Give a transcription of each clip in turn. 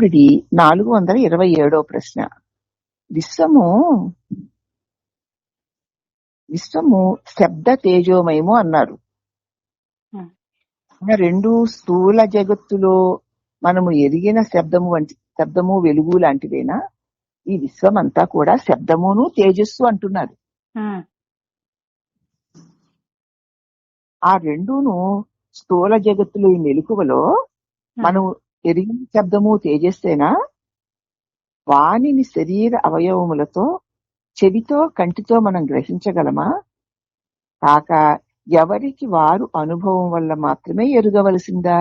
ఇప్పుడు ఇది 427వ ప్రశ్న. విశ్వము శబ్ద తేజోమయము అన్నారు. రెండు స్థూల జగత్తులో మనము ఎరిగిన శబ్దము వెలుగు లాంటిదేనా? ఈ విశ్వం అంతా కూడా శబ్దమును తేజస్సు అంటున్నారు. ఆ రెండును స్థూల జగత్తులో ఈ మెలకువలో మనం ఎరిగిన శబ్దము తేజస్సేనా? వాణిని శరీర అవయవములతో చెవితో కంటితో మనం గ్రహించగలమా? కాక ఎవరికి వారు అనుభవం వల్ల మాత్రమే ఎరుగవలసిందా?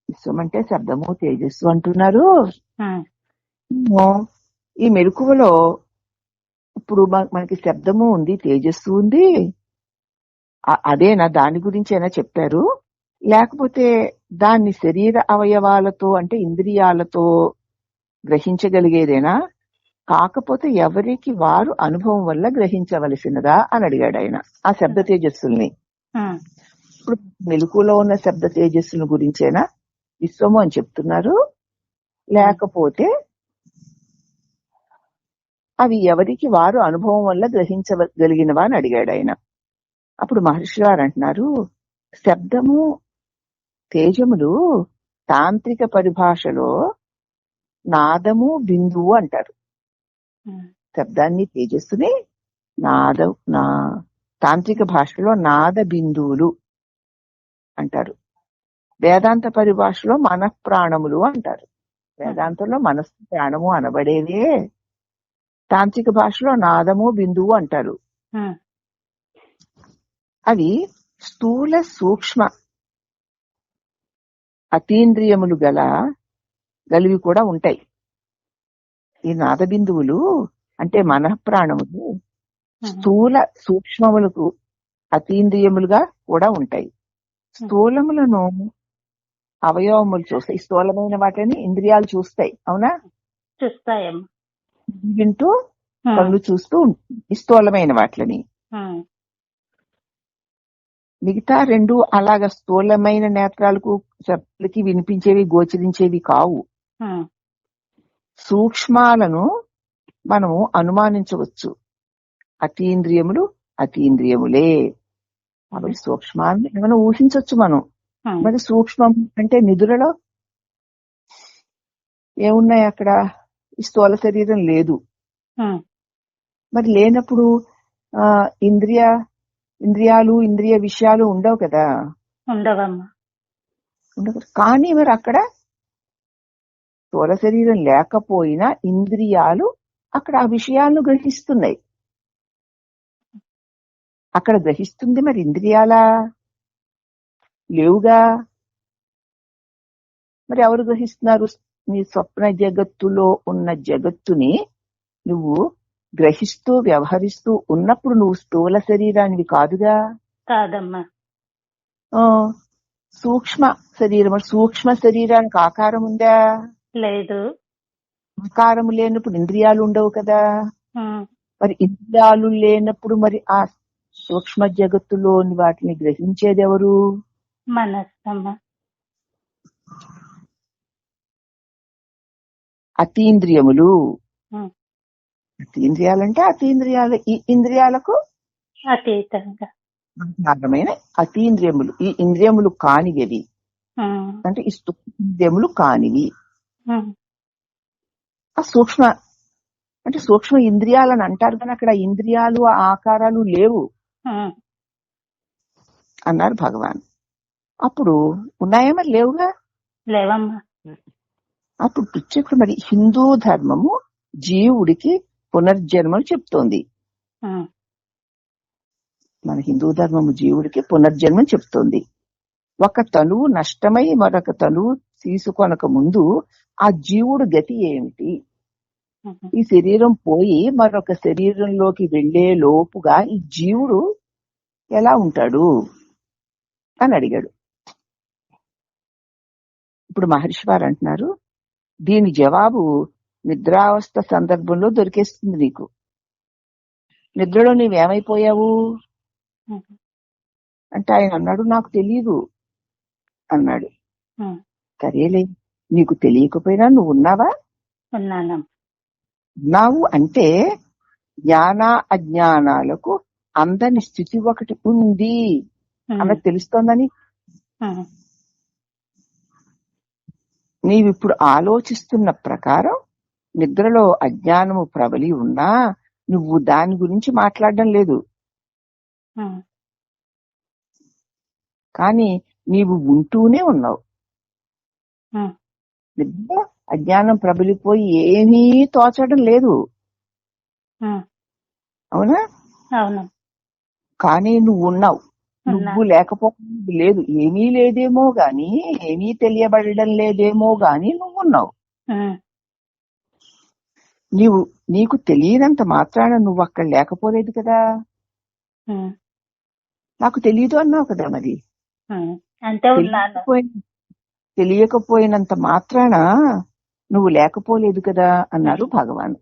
విశ్వం అంటే శబ్దము తేజస్సు అంటున్నారు. ఈ మెలకువలో ఇప్పుడు మనకి శబ్దము ఉంది, తేజస్సు ఉంది, అదేనా? దాని గురించైనా చెప్పారు? లేకపోతే దాన్ని శరీర అవయవాలతో అంటే ఇంద్రియాలతో గ్రహించగలిగేదేనా? కాకపోతే ఎవరికి వారు అనుభవం వల్ల గ్రహించవలసినదా అని అడిగాడు ఆయన ఆ శబ్ద తేజస్సుల్ని. ఇప్పుడు మెలకువలో ఉన్న శబ్ద తేజస్సుల గురించేనా విశ్వము అని చెప్తున్నారు, లేకపోతే అవి ఎవరికి వారు అనుభవం వల్ల గ్రహించగలిగినవా అని అడిగాడు ఆయన. అప్పుడు మహర్షి గారు అంటున్నారు, శబ్దము తేజములు తాంత్రిక పరిభాషలో నాదము బిందువు అంటారు. శబ్దాన్ని తేజస్సుని తాంత్రిక భాషలో నాద బిందువులు అంటారు. వేదాంత పరిభాషలో మనఃప్రాణములు అంటారు. వేదాంతంలో మనస్సు ప్రాణము అనబడేవే తాంత్రిక భాషలో నాదము బిందువు అంటారు. అవి స్థూల సూక్ష్మ అతీంద్రియములు గలివి కూడా ఉంటాయి. ఈ నాద బిందువులు అంటే మనఃప్రాణములు స్థూల సూక్ష్మములకు అతీంద్రియములుగా కూడా ఉంటాయి. స్థూలములను అవయవములు చూస్తాయి, స్థూలమైన వాటిని ఇంద్రియాలు చూస్తాయి. అవునా? చూస్తాయమ్మా. వింటూ కళ్ళు చూస్తూ ఉంటుంది స్థూలమైన వాటిని. మిగతా రెండు అలాగ స్థూలమైన నేత్రాలకు శబ్దకి వినిపించేవి గోచరించేవి కావు. సూక్ష్మాలను మనము అనుమానించవచ్చు. అతీంద్రియములే. కాబట్టి సూక్ష్మాన్ని ఏమైనా ఊహించవచ్చు మనం. మరి సూక్ష్మం అంటే నిధులలో ఏమున్నాయి? అక్కడ ఈ స్థూల శరీరం లేదు. మరి లేనప్పుడు ఇంద్రియాలు ఇంద్రియ విషయాలు ఉండవు కదా. ఉండవు. కానీ మరి అక్కడ స్థూల శరీరం లేకపోయినా ఇంద్రియాలు అక్కడ ఆ విషయాలను గ్రహిస్తున్నాయి. అక్కడ గ్రహిస్తుంది, మరి ఇంద్రియాలా లేవుగా. మరి ఎవరు గ్రహిస్తున్నారు? నీ స్వప్న జగత్తులో ఉన్న జగత్తుని నువ్వు గ్రహిస్తూ వ్యవహరిస్తూ ఉన్నప్పుడు నువ్వు స్థూల శరీరానివి కాదుగా. కాదమ్మా. సూక్ష్మ శరీరానికి ఆకారం ఉందా? లేదు. ఆకారం లేనప్పుడు ఇంద్రియాలు ఉండవు కదా. మరి ఇంద్రియాలు లేనప్పుడు మరి ఆ సూక్ష్మ జగత్తులోని వాటిని గ్రహించేది ఎవరు? మనస్సమ్మ. అతీంద్రియములు. అతీంద్రియాలంటే అతీంద్రియాలు ఈ ఇంద్రియాలకు అతీతంగా ఆధారమైన అతీంద్రియములు. ఈ ఇంద్రియములు కానివి అంటే ఈ ఇంద్రియములు కానివి. ఆ సూక్ష్మ అంటే సూక్ష్మ ఇంద్రియాలని అంటారు కానీ అక్కడ ఇంద్రియాలు ఆకారాలు లేవు అన్నారు భగవాన్. అప్పుడు ఉన్నాయా? మరి లేవుగా. లేవమ్మా. అప్పుడు ప్రత్యేకుడు మరి హిందూ ధర్మము జీవుడికి పునర్జన్మను చెప్తోంది. మన హిందూ ధర్మము జీవుడికి పునర్జన్మం చెప్తోంది. ఒక తనువు నష్టమై మరొక తనువు తీసుకొనక ముందు ఆ జీవుడు గతి ఏమిటి? ఈ శరీరం పోయి మరొక శరీరంలోకి వెళ్లే లోపుగా ఈ జీవుడు ఎలా ఉంటాడు అని అడిగాడు. ఇప్పుడు మహర్షి వారు అంటున్నారు, దీని జవాబు నిద్రావస్థ సందర్భంలో దొరికేస్తుంది నీకు. నిద్రలో నీవేమైపోయావు అంటే ఆయన అన్నాడు, నాకు తెలీదు అన్నాడు. సరేలే, నీకు తెలియకపోయినా నువ్వు ఉన్నావా? ఉన్నానమ్మా. ఉన్నావు అంటే జ్ఞాన అజ్ఞానాలకు అందని స్థితి ఒకటి ఉంది అన్నది తెలుస్తోందని. నీవిప్పుడు ఆలోచిస్తున్న ప్రకారం నిద్రలో అజ్ఞానము ప్రబలి ఉన్నా నువ్వు దాని గురించి మాట్లాడడం లేదు. కానీ నీవు ఉంటూనే ఉన్నావు. నిద్ర అజ్ఞానం ప్రబలిపోయి ఏమీ తోచడం లేదు, అవునా? అవును. కానీ నువ్వు ఉన్నావు. నువ్వు లేకపోవడం లేదు. ఏమీ లేదేమో గాని, ఏమీ తెలియబడడం లేదేమో గాని నువ్వున్నావు. నీకు తెలియనంత మాత్రాన నువ్వు అక్కడ లేకపోలేదు కదా. నాకు తెలియదు అన్నావు కదా. మరి తెలియకపోయినంత మాత్రాన నువ్వు లేకపోలేదు కదా అన్నారు భగవాన్.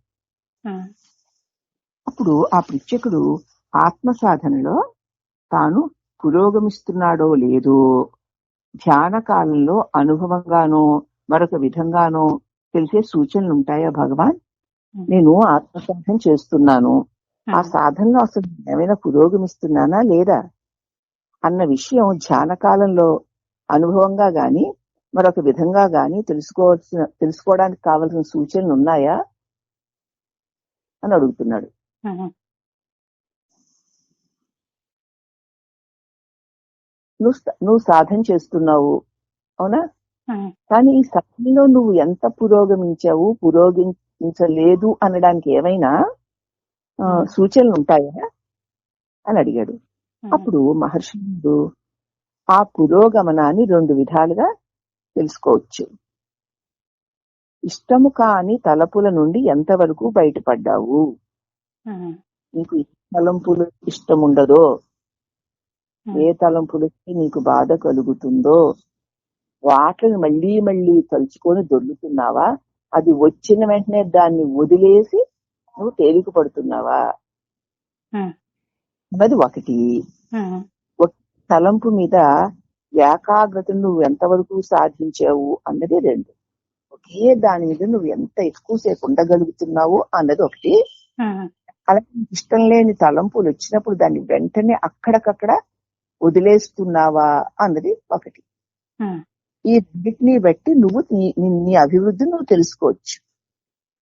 అప్పుడు ఆ పృచ్ఛకుడు ఆత్మ సాధనలో తాను పురోగమిస్తున్నాడో లేదో ధ్యాన కాలంలో అనుభవంగానో మరొక విధంగానో తెలిసే సూచనలు ఉంటాయా భగవాన్? నేను ఆత్మ సాధన చేస్తున్నాను, ఆ సాధనలో అసలు ఏమైనా పురోగమిస్తున్నానా లేదా అన్న విషయం ధ్యాన కాలంలో అనుభవంగా గాని మరొక విధంగా గాని తెలుసుకోవడానికి కావలసిన సూచనలు ఉన్నాయా అని అడుగుతున్నాడు. నువ్వు సాధన చేస్తున్నావు, అవునా? కానీ ఈ సాధనలో నువ్వు ఎంత పురోగమించావు, పురోగమించలేదు అనడానికి ఏమైనా సూచనలు ఉంటాయా అని అడిగాడు. అప్పుడు మహర్షుడు ఆ పురోగమనాన్ని 2 విధాలుగా తెలుసుకోవచ్చు. ఇష్టము కాని తలపుల నుండి ఎంతవరకు బయటపడ్డావు. నీకు తలంపులు ఇష్టముండదో, ఏ తలంపులకి నీకు బాధ కలుగుతుందో వాటిని మళ్ళీ మళ్ళీ తలుచుకొని దొర్లుతున్నావా, అది వచ్చిన వెంటనే దాన్ని వదిలేసి నువ్వు తేలిక పడుతున్నావా అన్నది ఒకటి. తలంపు మీద ఏకాగ్రతను నువ్వు ఎంతవరకు సాధించావు అన్నది 2. ఒకే దాని మీద నువ్వు ఎంత ఎక్కువసేపు ఉండగలుగుతున్నావు అన్నది ఒకటి. అలాగే ఇష్టం లేని తలంపులు వచ్చినప్పుడు దాన్ని వెంటనే అక్కడికక్కడ వదిలేస్తున్నావా అన్నది ఒకటి. ఈ రెండింటిని బట్టి నువ్వు నీ అభివృద్ధిని నువ్వు తెలుసుకోవచ్చు.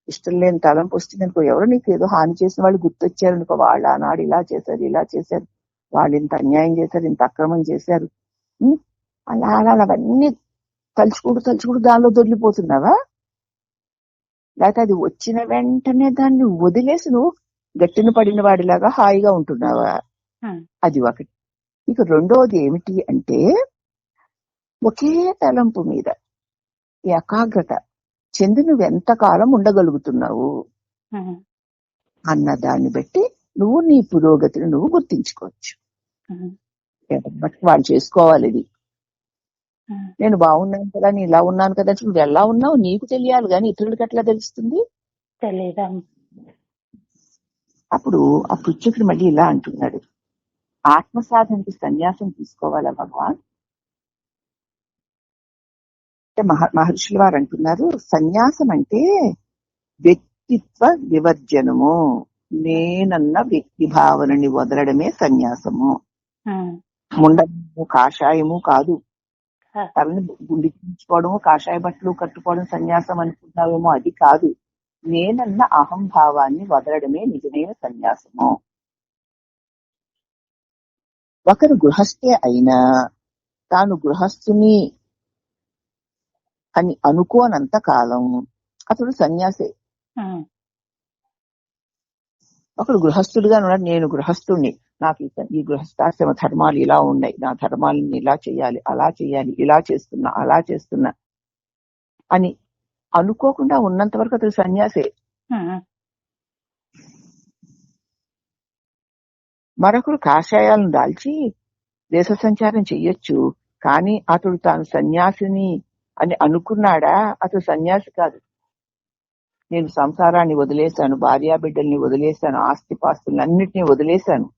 ఇష్టం లేని తలంపు వస్తుందనుకో, ఎవరో నీకు ఏదో హాని చేసిన వాళ్ళు గుర్తొచ్చారు అనుకో, వాళ్ళు ఆనాడు ఇలా చేశారు, ఇలా చేశారు, వాళ్ళు ఇంత అన్యాయం చేశారు, ఇంత అక్రమం చేశారు, అలా అలా అవన్నీ తలుచుకుంటూ దానిలో దొరికిపోతున్నావా, లేకపోతే అది వచ్చిన వెంటనే దాన్ని వదిలేసి నువ్వు గట్టిన పడిన వాడిలాగా హాయిగా ఉంటున్నావా? అది ఒకటి. ఇక రెండోది ఏమిటి అంటే, ఒకే తలంపు మీద ఏకాగ్రత చెంది నువ్వు ఎంతకాలం ఉండగలుగుతున్నావు అన్న దాన్ని బట్టి నువ్వు నీ పురోగతిని నువ్వు గుర్తించుకోవచ్చు. బట్టి వాళ్ళు చేసుకోవాలి. ఇది నేను బాగున్నాను కదా, నేను ఇలా ఉన్నాను కదా, నువ్వు ఎలా ఉన్నావు నీకు తెలియాలి కానీ ఇతరులకి ఎట్లా తెలుస్తుంది? తెలియదా? అప్పుడు ఆ పృచ్ఛకుడు మళ్ళీ ఇలా అంటున్నాడు, ఆత్మ సాధనకి సన్యాసం తీసుకోవాలా భగవాన్ అంటే? మహర్షుల వారు అంటున్నారు, సన్యాసం అంటే వ్యక్తిత్వ వివర్జనము, నేనన్న వ్యక్తి భావనని వదలడమే సన్యాసము. ముండము కాషాయము కాదు, తలని గుండించుకోవడము, కాషాయ బట్టలు కట్టుకోవడం సన్యాసం అనుకుంటున్నావేమో, అది కాదు. నేనన్న అహంభావాన్ని వదలడమే నిజమైన సన్యాసము. ఒకరు గృహస్థే అయినా తాను గృహస్థుని అని అనుకోనంత కాలం అతడు సన్యాసే. ఒకడు గృహస్థుడిగా ఉన్నాడు, నేను గృహస్థుడిని, నాకు ఈ గృహస్థాశ్రమ ధర్మాలు ఇలా ఉన్నాయి, నా ధర్మాలను ఇలా చేయాలి, అలా చేయాలి, ఇలా చేస్తున్నా, అలా చేస్తున్నా అని అనుకోకుండా ఉన్నంత వరకు అతడు సన్యాసే. మరొకడు కాషాయాలను దాల్చి దేశ సంచారం చెయ్యొచ్చు, కానీ అతడు తాను సన్యాసిని అని అనుకున్నాడా? అతడు సన్యాసి కాదు. నేను సంసారాన్ని వదిలేశాను, భార్యాబిడ్డల్ని వదిలేశాను, ఆస్తిపాస్తుల్ని అన్నిటినీ వదిలేశాను,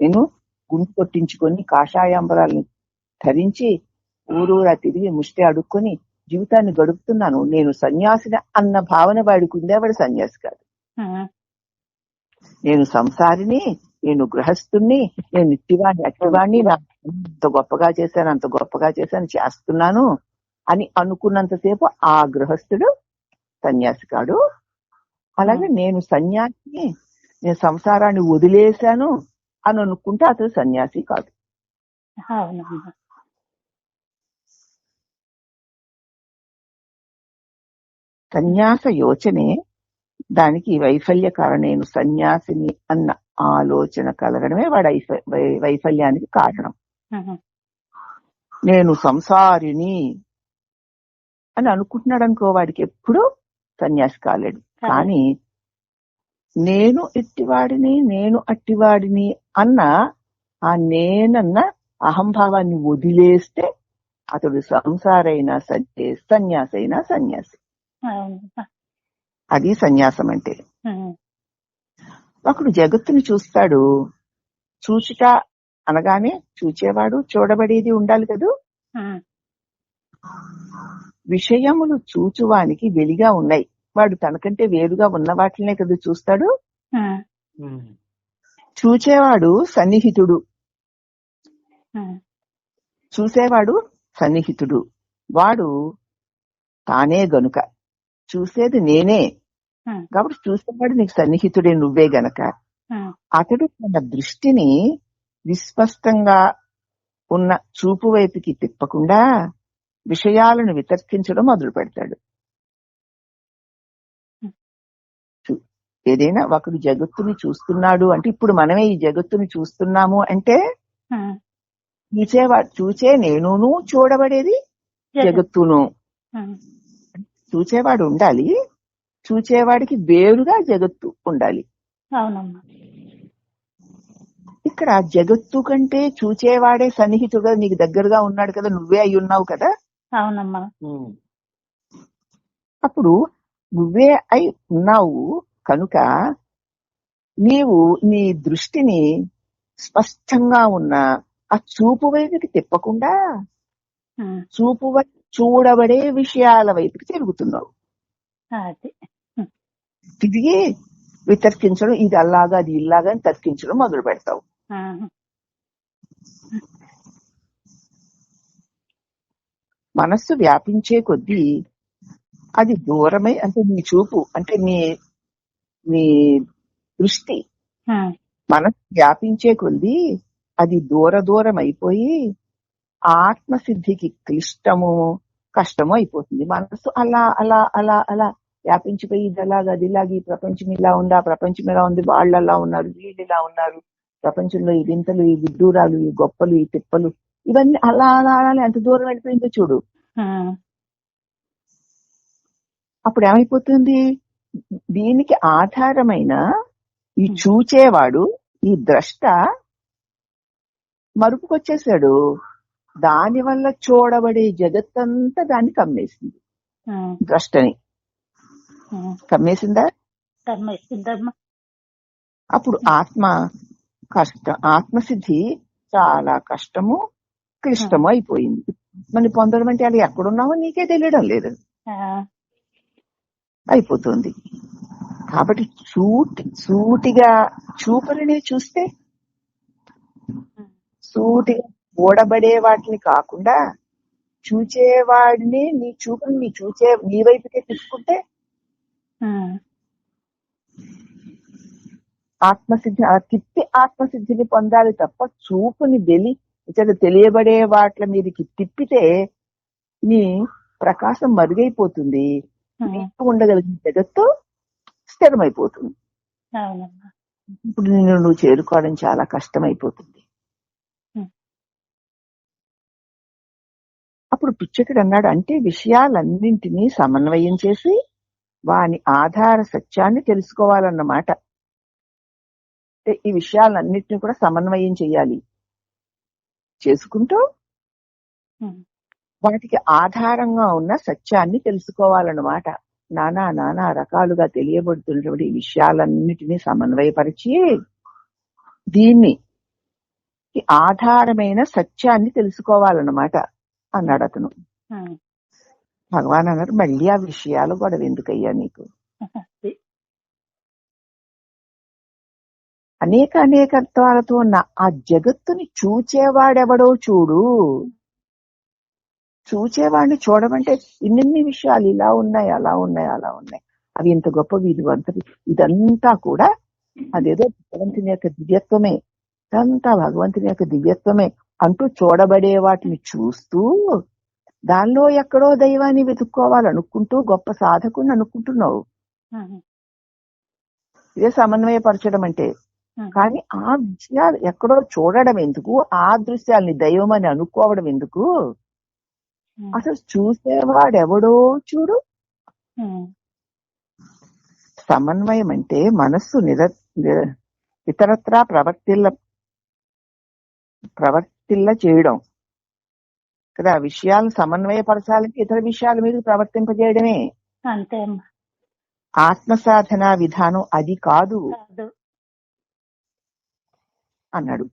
నేను గుండు కొట్టించుకొని కాషాయాంబరాల్ని ధరించి ఊరూరా తిరిగి ముష్టి అడుక్కొని జీవితాన్ని గడుపుతున్నాను, నేను సన్యాసిని అన్న భావన వాడికి ఉందే, వాడు సన్యాసి కాదు. నేను సంసారిని, నేను గృహస్థుణ్ణి, నేను ఇట్టివాణ్ణి అట్టివాణ్ణి, అంత గొప్పగా చేశాను అంత గొప్పగా చేశాను చేస్తున్నాను అని అనుకున్నంతసేపు ఆ గృహస్థుడు సన్యాసి కాడు. అలాగే నేను సన్యాసిని, నేను సంసారాన్ని వదిలేశాను అని అనుకుంటే అతడు సన్యాసి కాదు. సన్యాస యోచనే దానికి వైఫల్యకారణ. నేను సన్యాసిని అన్న ఆలోచన కలగడమే వాడి వైఫల్యానికి కారణం. నేను సంసారిని అని అనుకుంటున్నాడు అనుకో, వాడికి ఎప్పుడు సన్యాసి కాలేడు. కానీ నేను ఇట్టివాడిని నేను అట్టివాడిని అన్న ఆ నేనన్న అహంభావాన్ని వదిలేస్తే అతడు సంసారైనా సన్యాసి అయినా సన్యాసి. అది సన్యాసం అంటే. ఒకడు జగత్తుని చూస్తాడు. చూచుట అనగానే చూచేవాడు చూడబడేది ఉండాలి కదూ. విషయములు చూచువానికి వెలిగా ఉన్నాయి. వాడు తనకంటే వేరుగా ఉన్న వాటినే కదా చూస్తాడు. చూచేవాడు సన్నిహితుడు, చూసేవాడు సన్నిహితుడు. వాడు తానే గనుక చూసేది నేనే కాబట్టి చూసేవాడు నీకు సన్నిహితుడే నువ్వే గనక అతడు తన దృష్టిని విస్పష్టంగా ఉన్న చూపు వైపుకి తిప్పకుండా విషయాలను వితర్కించడం మొదలు పెడతాడు. ఏదైనా ఒకడు జగత్తుని చూస్తున్నాడు అంటే, ఇప్పుడు మనమే ఈ జగత్తుని చూస్తున్నాము అంటే చూచే నేనును చూడబడేది జగత్తును. చూచేవాడు ఉండాలి, చూచేవాడికి వేరుగా జగత్తు ఉండాలి. ఇక్కడ జగత్తు కంటే చూచేవాడే సన్నిహితుడుగా నీకు దగ్గరగా ఉన్నాడు కదా, నువ్వే అయి ఉన్నావు కదా. అవునమ్మా. అప్పుడు నువ్వే అయి ఉన్నావు కనుక నీవు నీ దృష్టిని స్పష్టంగా ఉన్న ఆ చూపు వైపుకి తిప్పకుండా చూపు వైపు చూడబడే విషయాల వైపుకి తిరుగుతున్నావు. తిరిగి వితర్కించడం, ఇది అలాగా అది ఇలాగా అని తర్కించడం మొదలు పెడతావు. మనస్సు వ్యాపించే కొద్దీ అది దూరమై, అంటే నీ చూపు అంటే నీ దృష్టి మనస్సు వ్యాపించే కొద్దీ అది దూరం అయిపోయి ఆత్మసిద్ధికి క్లిష్టము కష్టము అయిపోతుంది. మనస్సు అలా అలా అలా అలా వ్యాపించిపోయి ఇది అలాగా అది ఇలాగ, ఈ ప్రపంచం ఇలా ఉంది ఆ ప్రపంచం ఇలా ఉంది, వాళ్ళు అలా ఉన్నారు వీళ్ళు ఇలా ఉన్నారు, ప్రపంచంలో ఈ వింతలు ఈ విడ్డూరాలు ఈ గొప్పలు ఈ తిప్పలు ఇవన్నీ అలా అలా అలా ఎంత దూరం వెళ్ళిపోయిందో చూడు. అప్పుడు ఏమైపోతుంది, దీనికి ఆధారమైన ఈ చూచేవాడు ఈ ద్రష్ట మరుపుకొచ్చేసాడు. దాని వల్ల చూడబడే జగత్తంతా దాన్ని కమ్మేసింది. ద్రష్టని కమ్మేసిందా? అప్పుడు ఆత్మసిద్ధి చాలా కష్టము క్లిష్టము అయిపోయింది. మనం పొందడం అంటే అది ఎక్కడున్నామో నీకే తెలియడం లేదు అయిపోతుంది. కాబట్టి సూటిగా చూపులని చూస్తే, సూటిగా ఓడబడే వాటిని కాకుండా చూచేవాడిని నీ చూపుని నీ వైపుకే తీసుకుంటే ఆత్మసిద్ధిని పొందాలి తప్ప చూపుని తెలియబడే వాటి మీదకి తిప్పితే నీ ప్రకాశం మరుగైపోతుంది. ఉండగలిగిన జగత్తు స్థిరమైపోతుంది. ఇప్పుడు నువ్వు చేరుకోవడం చాలా కష్టమైపోతుంది. అప్పుడు పిచ్చకుడు అన్నాడు, అంటే విషయాలన్నింటినీ సమన్వయం చేసి వాని ఆధార సత్యాన్ని తెలుసుకోవాలన్నమాట. అంటే ఈ విషయాలన్నింటినీ కూడా సమన్వయం చేయాలి. చేసుకుంటూ వాటికి ఆధారంగా ఉన్న సత్యాన్ని తెలుసుకోవాలన్నమాట. నానా రకాలుగా తెలియబడుతున్నటువంటి ఈ విషయాలన్నిటినీ సమన్వయపరిచి దీన్ని ఆధారమైన సత్యాన్ని తెలుసుకోవాలన్నమాట అన్నాడు అతను. భగవాన్ అన్నారు, మళ్ళీ ఆ విషయాలు గొడవ ఎందుకయ్యా నీకు? అనేక అనేకత్వాలతో ఉన్న ఆ జగత్తుని చూచేవాడెవడో చూడు. చూచేవాడిని చూడమంటే ఇన్ని విషయాలు ఇలా ఉన్నాయి, అలా ఉన్నాయి, అలా ఉన్నాయి, అవి ఇంత గొప్పవి, ఇది అంతటి, ఇదంతా కూడా అదేదో భగవంతుని యొక్క దివ్యత్వమే, ఇదంతా భగవంతుని యొక్క దివ్యత్వమే అంటూ చూడబడే వాటిని చూస్తూ దానిలో ఎక్కడో దైవాన్ని వెతుక్కోవాలనుకుంటూ గొప్ప సాధకుని అనుకుంటున్నావు. ఇదే సమన్వయపరచడం అంటే. కానీ ఆ విషయాలు ఎక్కడో చూడడం ఎందుకు? ఆ దృశ్యాల్ని దైవం అని అనుకోవడం ఎందుకు? అసలు చూసేవాడెవడో చూడు. సమన్వయం అంటే మనస్సు ఇతరత్రా ప్రవర్తిల్ల చేయడం కదా. విషయాలను సమన్వయపరచాలంటే ఇతర విషయాల మీద ప్రవర్తింపజేయడమే. అంతే ఆత్మ సాధన విధానం అది కాదు అన్నాడు.